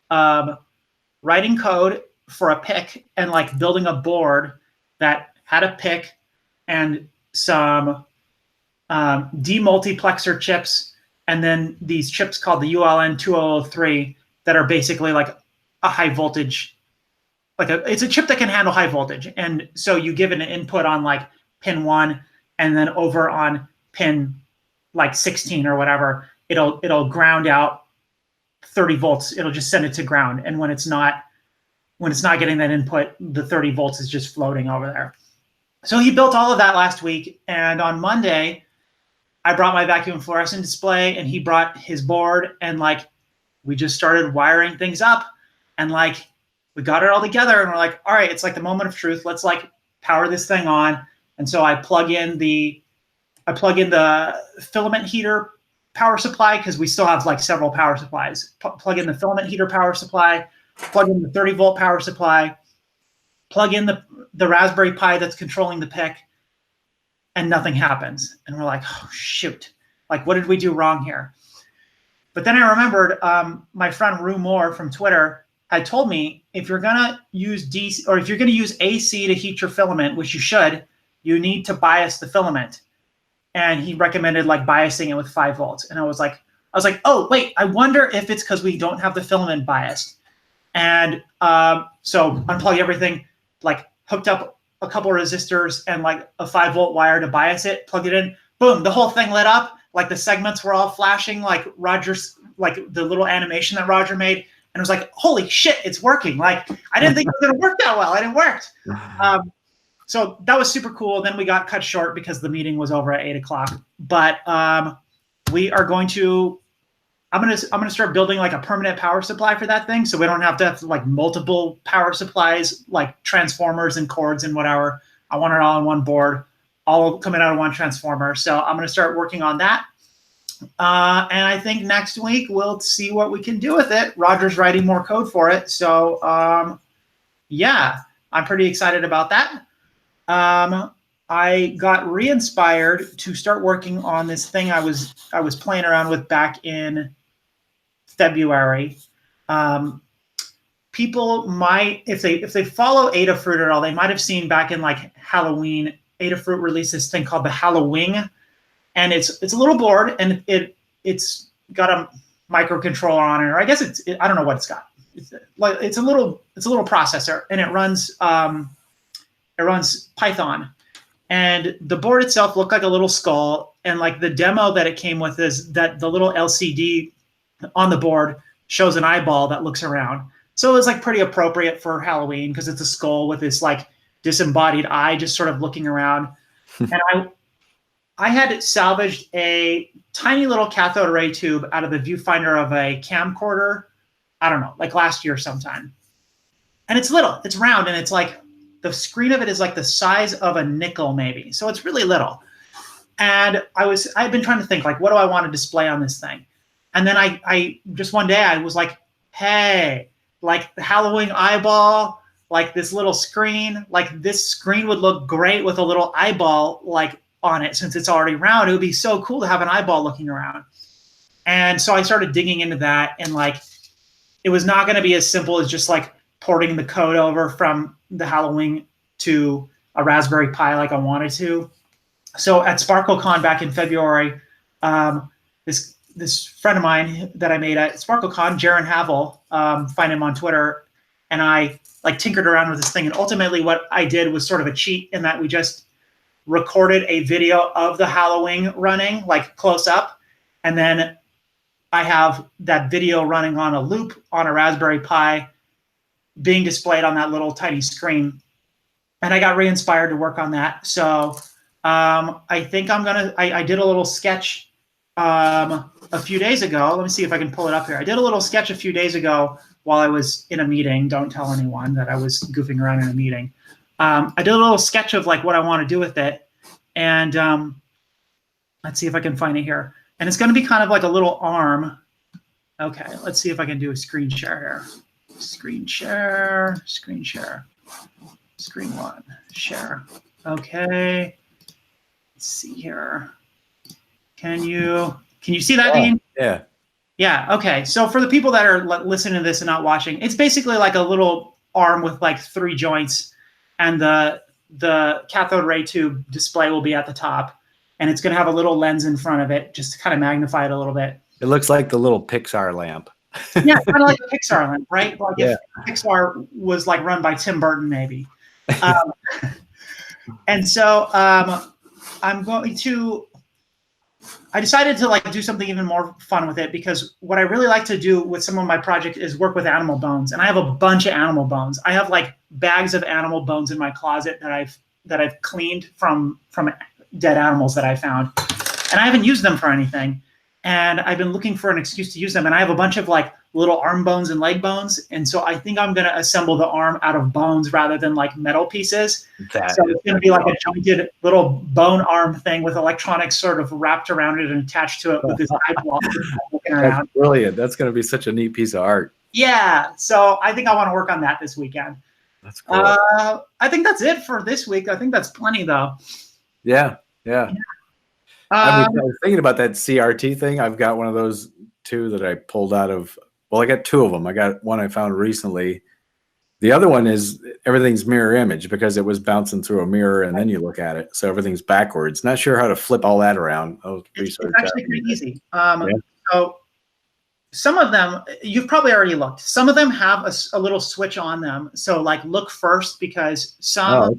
writing code for a PIC and like building a board that had a PIC and some demultiplexer chips, and then these chips called the ULN 2003 that are basically like a high voltage, it's a chip that can handle high voltage. And so you give it an input on like pin 1, and then over on pin like 16 or whatever, it'll ground out 30 volts. It'll just send it to ground. And when it's not getting that input, the 30 volts is just floating over there. So he built all of that last week, and on Monday, I brought my vacuum fluorescent display, and he brought his board, and like we just started wiring things up, and like we got it all together, and we're like, all right, it's like the moment of truth. Let's like power this thing on. And so I plug in the filament heater power supply, because we still have like several power supplies. Plug in the filament heater power supply, plug in the 30-volt power supply, plug in the Raspberry Pi that's controlling the PIC, and nothing happens. And we're like, oh, shoot. Like, what did we do wrong here? But then I remembered my friend Rue Moore from Twitter had told me, if you're going to use DC, or if you're going to use AC to heat your filament, which you should, you need to bias the filament. And he recommended like biasing it with 5 volts. And I was like, oh, wait, I wonder if it's because we don't have the filament biased. And so unplug everything, like hooked up a couple of resistors and like a 5-volt wire to bias it, plugged it in, boom, the whole thing lit up. Like the segments were all flashing, like Roger's, like the little animation that Roger made. And it was like, holy shit, it's working. Like, I didn't think it was going to work that well, and it worked. So that was super cool. Then we got cut short because the meeting was over at 8 o'clock. But we are going to, I'm gonna start building like a permanent power supply for that thing, so we don't have to have like multiple power supplies, like transformers and cords and whatever. I want it all on one board, all coming out of one transformer. So I'm gonna start working on that. And I think next week we'll see what we can do with it. Roger's writing more code for it, so yeah, I'm pretty excited about that. I got re-inspired to start working on this thing I was playing around with back in February. People might, if they follow Adafruit at all, they might have seen back in like Halloween, Adafruit released this thing called the Hallowing, and it's a little board, and it's got a microcontroller on it, or I guess I don't know what it's got. It's a little processor, and it runs Python. And the board itself looked like a little skull, and like the demo that it came with is that the little LCD on the board shows an eyeball that looks around. So it was like pretty appropriate for Halloween because it's a skull with this like disembodied eye just sort of looking around. And I had salvaged a tiny little cathode array tube out of the viewfinder of a camcorder, I don't know, like last year sometime. And it's little, it's round, and it's like, the screen of it is like the size of a nickel maybe. So it's really little. And I'd been trying to think like, what do I want to display on this thing? And then I just one day I was like, hey, like the Halloween eyeball, like this little screen, like this screen would look great with a little eyeball like on it. Since it's already round, it would be so cool to have an eyeball looking around. And so I started digging into that, and like, it was not going to be as simple as just like porting the code over from the Halloween to a Raspberry Pi like I wanted to. So at SparkleCon back in February, this friend of mine that I made at SparkleCon, Jaron Havel, find him on Twitter, and I like tinkered around with this thing. And ultimately what I did was sort of a cheat in that we just recorded a video of the Halloween running like close up. And then I have that video running on a loop on a Raspberry Pi being displayed on that little tiny screen. And I got re-inspired to work on that. So I think I did a little sketch a few days ago. Let me see if I can pull it up here. I did a little sketch a few days ago while I was in a meeting. Don't tell anyone that I was goofing around in a meeting. I did a little sketch of like what I want to do with it. And let's see if I can find it here. And it's going to be kind of like a little arm. Okay, let's see if I can do a screen share here. Screen share, screen share, screen one, share. Okay, let's see here. Can you see that, Dean? Yeah. Yeah, okay. So for the people that are listening to this and not watching, it's basically like a little arm with like 3 joints, and the cathode ray tube display will be at the top, and it's going to have a little lens in front of it just to kind of magnify it a little bit. It looks like the little Pixar lamp. Yeah, kind of like a Pixar lamp, right? Like if Pixar was like run by Tim Burton, maybe. And so I decided to like do something even more fun with it, because what I really like to do with some of my projects is work with animal bones. And I have a bunch of animal bones. I have like bags of animal bones in my closet that I've cleaned from dead animals that I found. And I haven't used them for anything. And I've been looking for an excuse to use them. And I have a bunch of like little arm bones and leg bones. And so I think I'm going to assemble the arm out of bones rather than like metal pieces. So it's going to be like a jointed little bone arm thing with electronics sort of wrapped around it and attached to it with this eyeball looking around. That's brilliant. That's going to be such a neat piece of art. Yeah. So I think I want to work on that this weekend. That's cool. I think that's it for this week. I think that's plenty though. Yeah. I was thinking about that CRT thing. I've got one of those too that I pulled out of. Well, I got 2 of them. I got one I found recently. The other one is everything's mirror image because it was bouncing through a mirror and then you look at it. So everything's backwards. Not sure how to flip all that around. It's actually pretty easy. So some of them, you've probably already looked. Some of them have a little switch on them. So like look first, because some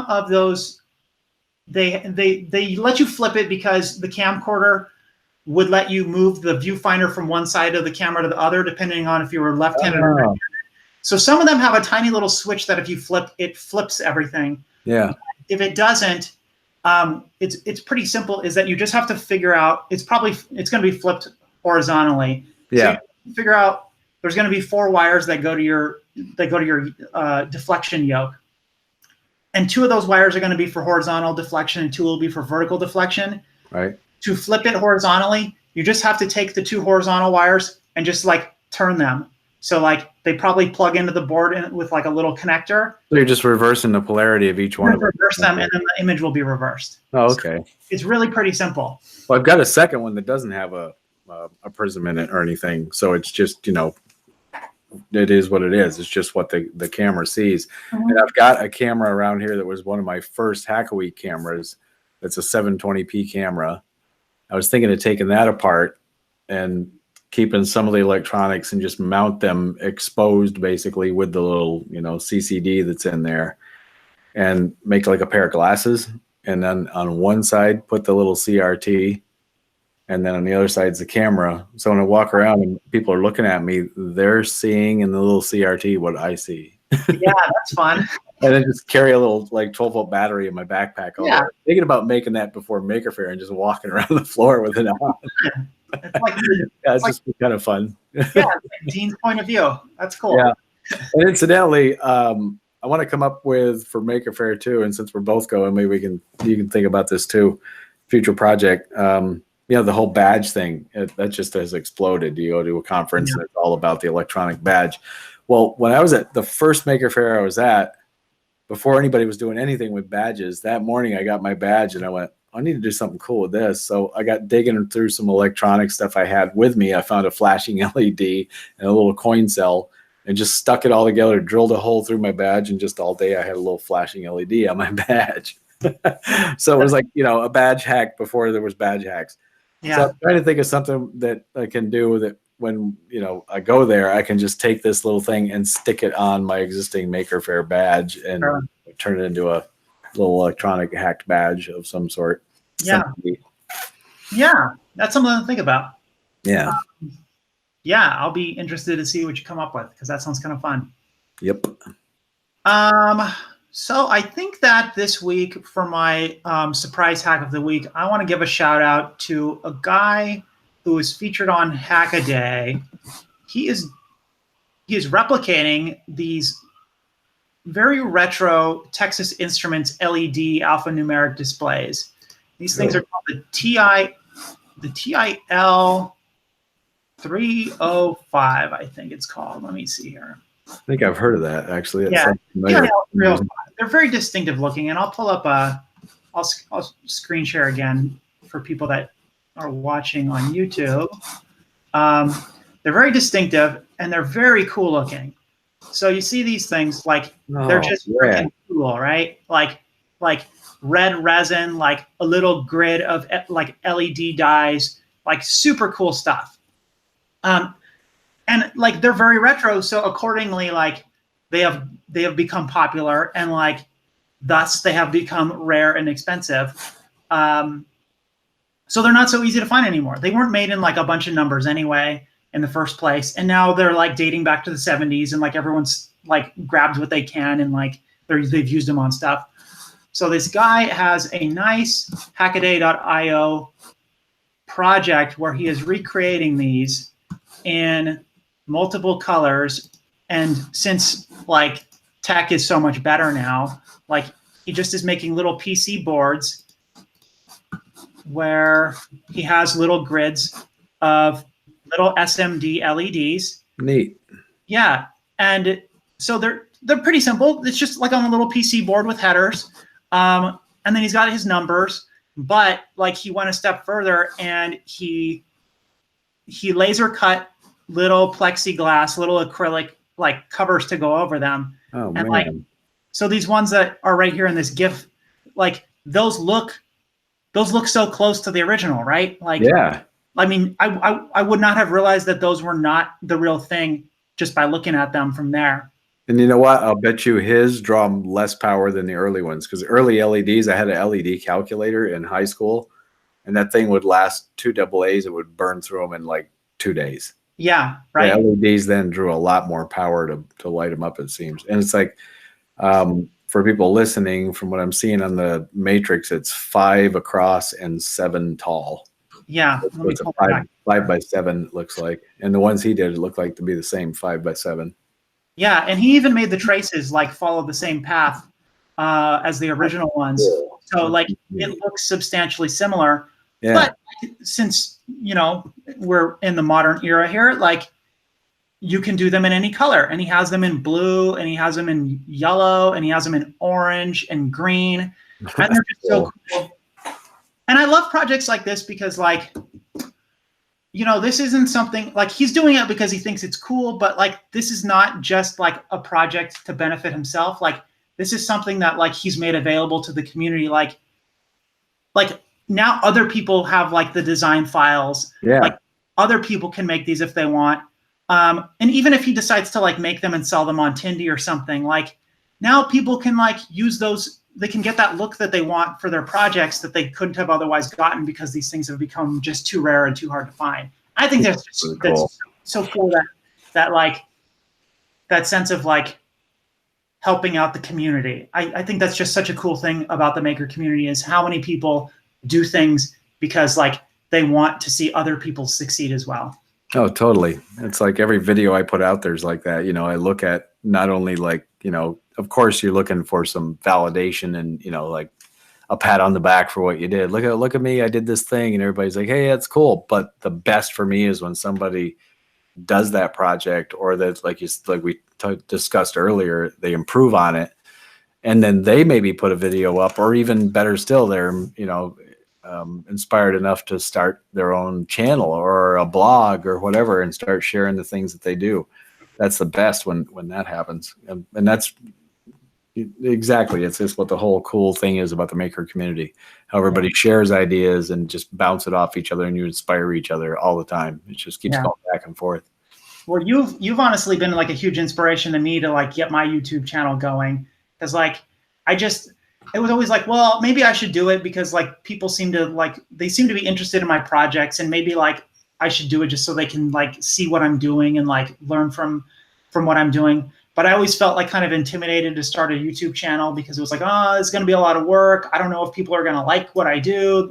of those, they let you flip it because the camcorder would let you move the viewfinder from one side of the camera to the other, depending on if you were left-handed or right-handed. So some of them have a tiny little switch that if you flip, it flips everything. Yeah. If it doesn't, it's pretty simple. Is that you just have to figure out? It's going to be flipped horizontally. Yeah. So you figure out there's going to be 4 wires that go to your deflection yoke. And 2 of those wires are going to be for horizontal deflection and 2 will be for vertical deflection. Right. To flip it horizontally, you just have to take the 2 horizontal wires and just like turn them. So like they probably plug into the board with like a little connector. So you're just reversing the polarity of each one of them. Reverse them, and then the image will be reversed. Oh, okay. So it's really pretty simple. Well, I've got a second one that doesn't have a prism in it or anything. So it's just, it is what it is. It's just what the camera sees. Mm-hmm. And I've got a camera around here that was one of my first Hackaweek cameras. It's a 720p camera. I was thinking of taking that apart and keeping some of the electronics and just mount them exposed basically with the little, CCD that's in there, and make like a pair of glasses. And then on one side, put the little CRT, and then on the other side is the camera. So when I walk around and people are looking at me, they're seeing in the little CRT what I see. Yeah, that's fun. And then just carry a little like 12-volt battery in my backpack. Yeah. Thinking about making that before Maker Faire and just walking around the floor with it on. It's like, it's just kind of fun. Yeah, Dean's point of view. That's cool. Yeah. And incidentally, I want to come up with for Maker Faire too. And since we're both going, maybe you can think about this too. Future project. The whole badge thing, that just has exploded. You go to a conference and it's all about the electronic badge. Well, when I was at the first Maker Faire I was at, before anybody was doing anything with badges, that morning I got my badge and I went, I need to do something cool with this. So I got digging through some electronic stuff I had with me. I found a flashing LED and a little coin cell and just stuck it all together, drilled a hole through my badge, and just all day I had a little flashing LED on my badge. So it was like, a badge hack before there was badge hacks. Yeah. So I'm trying to think of something that I can do that when, I go there, I can just take this little thing and stick it on my existing Maker Faire badge and turn it into a little electronic hacked badge of some sort. Yeah. Yeah. That's something to think about. Yeah. I'll be interested to see what you come up with, because that sounds kind of fun. Yep. So I think that this week for my surprise hack of the week, I want to give a shout out to a guy who was featured on Hackaday. He is replicating these very retro Texas Instruments LED alphanumeric displays. These things are called the TIL 305, I think it's called. Let me see here. I think I've heard of that, actually. Yeah, TIL 305. They're very distinctive looking, and I'll pull up I'll screen share again for people that are watching on YouTube. They're very distinctive and they're very cool looking. So you see these things they're just freaking cool, right? Like red resin, like a little grid of like LED dyes, like super cool stuff. And like they're very retro, so accordingly, like they have become popular, and like thus they have become rare and expensive. So they're not so easy to find anymore. They weren't made in like a bunch of numbers anyway in the first place, and now they're like dating back to the 70s, and like everyone's like grabbed what they can, and like they've used them on stuff. So this guy has a nice Hackaday.io project where he is recreating these in multiple colors, and since like tech is so much better now, like he just is making little PC boards where he has little grids of little SMD LEDs. Neat. Yeah, and so they're pretty simple. It's just like on a little PC board with headers, and then he's got his numbers. But like he went a step further, and he laser cut little plexiglass, little acrylic like covers to go over them. Oh, and man. like so these ones that are right here in this GIF, like those look so close to the original, right? Like, yeah. I mean, I would not have realized that those were not the real thing just by looking at them from there. And you know what? I'll bet you his draw less power than the early ones, because early LEDs, I had an LED calculator in high school, and that thing would last 2 AA's. It would burn through them in like 2 days. Yeah, right. The LEDs then drew a lot more power to light them up, it seems. And it's like, for people listening, from what I'm seeing on the matrix, it's 5 across and 7 tall. Yeah. So it's a 5 by 7, it looks like. And the ones he did, it looked like to be the same 5 by 7. Yeah, and he even made the traces like follow the same path as the original ones. So like it looks substantially similar. Yeah. But since, we're in the modern era here, like, you can do them in any color, and he has them in blue, and he has them in yellow, and he has them in orange and green, and they're just so cool. And I love projects like this because, like, you know, this isn't something like he's doing it because he thinks it's cool, but like this is not just like a project to benefit himself. Like this is something that like he's made available to the community. Like now other people have like the design files. Yeah. Like other people can make these if they want. And even if he decides to like make them and sell them on Tindy or something, like now people can like use those. They can get that look that they want for their projects that they couldn't have otherwise gotten because these things have become just too rare and too hard to find. I think that's just, really cool. That's so cool that like that sense of like helping out the community. I think that's just such a cool thing about the maker community is how many people do things because like they want to see other people succeed as well. Oh, totally. It's like every video I put out there is like that. You know, I look at not only like, you know, of course you're looking for some validation and, you know, like a pat on the back for what you did. Look at me. I did this thing and everybody's like, hey, that's cool. But the best for me is when somebody does that project or that like we discussed earlier, they improve on it. And then they maybe put a video up or even better still, they're, you know, inspired enough to start their own channel or a blog or whatever and start sharing the things that they do. That's the best when that happens. And that's exactly, it's just what the whole cool thing is about the maker community, how everybody shares ideas and just bounce it off each other and you inspire each other all the time. It just keeps going back and forth. Well, you've honestly been like a huge inspiration to me to like get my YouTube channel going. Cause like, it was always like, well, maybe I should do it because like people seem to be interested in my projects and maybe like I should do it just so they can like see what I'm doing and like learn from what I'm doing. But I always felt like kind of intimidated to start a YouTube channel because it was like, oh, it's going to be a lot of work. I don't know if people are going to like what I do.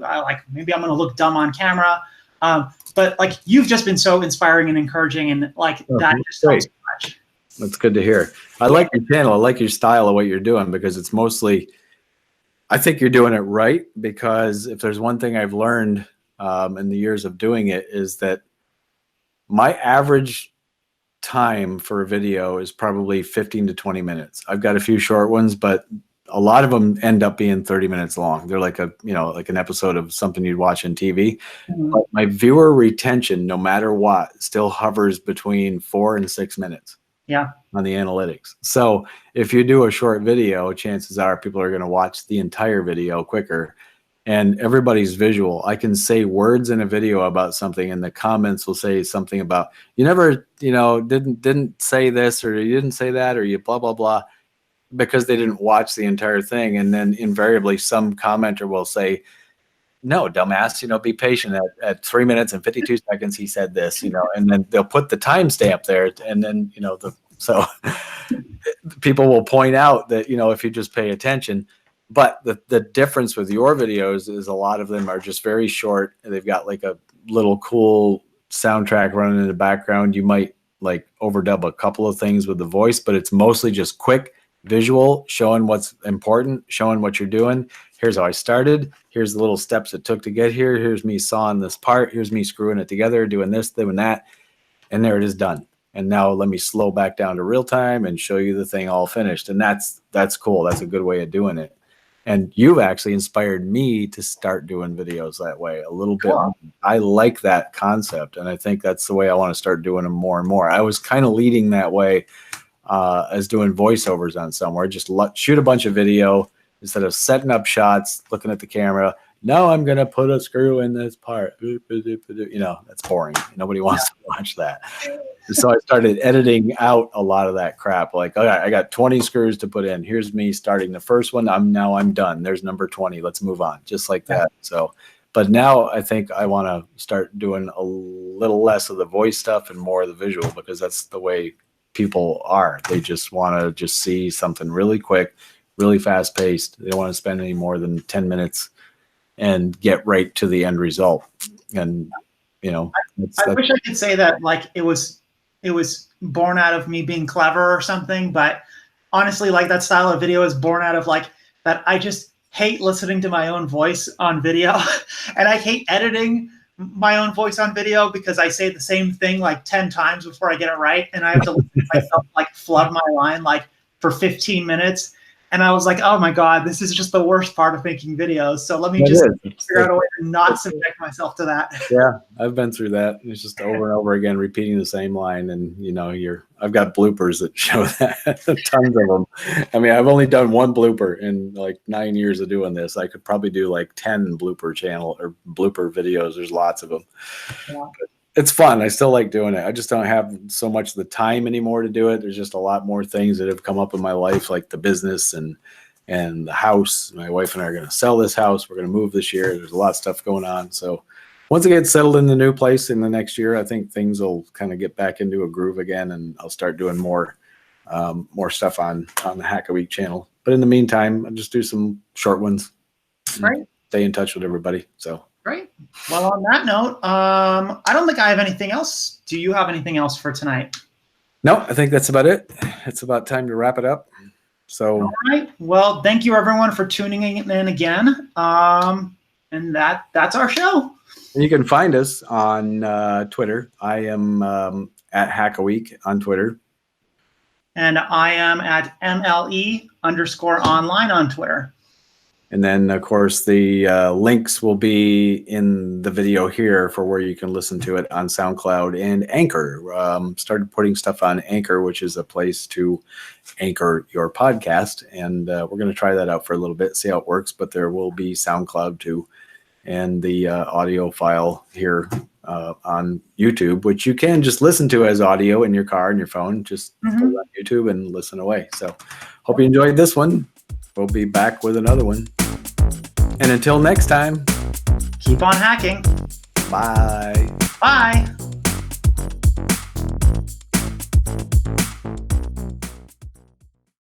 Maybe I'm going to look dumb on camera. But like, you've just been so inspiring and encouraging and like that just helps so much. That's good to hear. I like your channel. I like your style of what you're doing because it's mostly, I think you're doing it right because if there's one thing I've learned in the years of doing it is that my average time for a video is probably 15 to 20 minutes. I've got a few short ones, but a lot of them end up being 30 minutes long. They're like like an episode of something you'd watch on TV. Mm-hmm. But my viewer retention, no matter what, still hovers between 4 and 6 minutes. Yeah. On the analytics. So if you do a short video, chances are people are going to watch the entire video quicker. And everybody's visual. I can say words in a video about something and the comments will say something about, you never, didn't say this or you didn't say that or you blah, blah, blah, because they didn't watch the entire thing. And then invariably some commenter will say, no, dumbass, be patient at 3 minutes and 52 seconds. He said this, and then they'll put the timestamp there. And then, so people will point out that, if you just pay attention. But the difference with your videos is a lot of them are just very short and they've got like a little cool soundtrack running in the background. You might like overdub a couple of things with the voice, but it's mostly just quick visual, showing what's important, showing what you're doing. Here's how I started. Here's the little steps it took to get here. Here's me sawing this part. Here's me screwing it together, doing this, doing that. And there it is done. And now let me slow back down to real time and show you the thing all finished. And that's cool. That's a good way of doing it. And you've actually inspired me to start doing videos that way a little bit. Cool. I like that concept. And I think that's the way I want to start doing them more and more. I was kind of leading that way as doing voiceovers on somewhere. Just shoot a bunch of video instead of setting up shots, looking at the camera. No, I'm going to put a screw in this part. That's boring. Nobody wants to watch that. So I started editing out a lot of that crap. Like, okay, I got 20 screws to put in. Here's me starting the first one. I'm done. There's number 20. Let's move on. Just like that. So, but now I think I want to start doing a little less of the voice stuff and more of the visual because that's the way people are. They just want to just see something really quick, really fast paced. They don't want to spend any more than 10 minutes and get right to the end result. And, I wish I could say that like it was born out of me being clever or something, but honestly, like that style of video is born out of like that. I just hate listening to my own voice on video and I hate editing my own voice on video because I say the same thing like 10 times before I get it right. And I have to listen to myself like flub my line like for 15 minutes. And I was like, oh my God, this is just the worst part of making videos. So let me just figure out a way to not subject myself to that. Yeah, I've been through that. It's just over and over again, repeating the same line. And, I've got bloopers that show that, tons of them. I mean, I've only done one blooper in like 9 years of doing this. I could probably do like 10 blooper videos. There's lots of them. Yeah. It's fun. I still like doing it. I just don't have so much of the time anymore to do it. There's just a lot more things that have come up in my life, like the business and the house. My wife and I are going to sell this house. We're going to move this year. There's a lot of stuff going on. So once I get settled in the new place in the next year, I think things will kind of get back into a groove again, and I'll start doing more stuff on the Hackaweek channel. But in the meantime, I'll just do some short ones. Right. Stay in touch with everybody. So. Great. Well, on that note, I don't think I have anything else. Do you have anything else for tonight? No, I think that's about it. It's about time to wrap it up. So. All right. Well, thank you everyone for tuning in again. And that's our show. And you can find us on Twitter. I am at Hackaweek on Twitter. And I am at MLE_online on Twitter. And then, of course, the links will be in the video here for where you can listen to it on SoundCloud and Anchor. Started putting stuff on Anchor, which is a place to anchor your podcast. And we're going to try that out for a little bit, see how it works. But there will be SoundCloud too, and the audio file here on YouTube, which you can just listen to as audio in your car and your phone. Just put it on YouTube and listen away. So hope you enjoyed this one. We'll be back with another one. And until next time, keep on hacking. Bye. Bye.